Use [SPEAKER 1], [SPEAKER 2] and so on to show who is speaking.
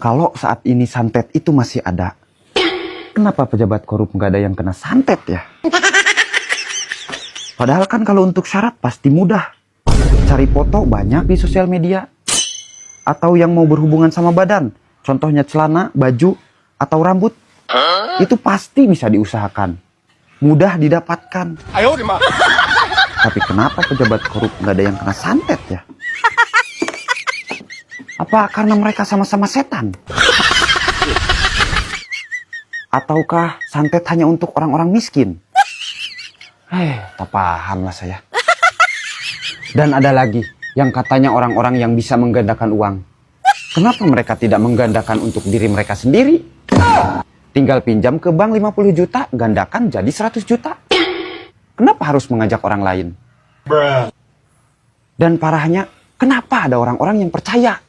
[SPEAKER 1] Kalau saat ini santet itu masih ada, kenapa pejabat korup nggak ada yang kena santet ya? Padahal kan kalau untuk syarat pasti mudah. Cari foto banyak di sosial media. Atau yang mau berhubungan sama badan, contohnya celana, baju, atau rambut, itu pasti bisa diusahakan. Mudah didapatkan. Tapi kenapa pejabat korup nggak ada yang kena santet ya? Apa karena mereka sama-sama setan? Ataukah santet hanya untuk orang-orang miskin? Tak paham lah saya. Dan ada lagi yang katanya orang-orang yang bisa menggandakan uang. Kenapa mereka tidak menggandakan untuk diri mereka sendiri? Tinggal pinjam ke bank 50 juta, gandakan jadi 100 juta. Kenapa harus mengajak orang lain? Dan parahnya, kenapa ada orang-orang yang percaya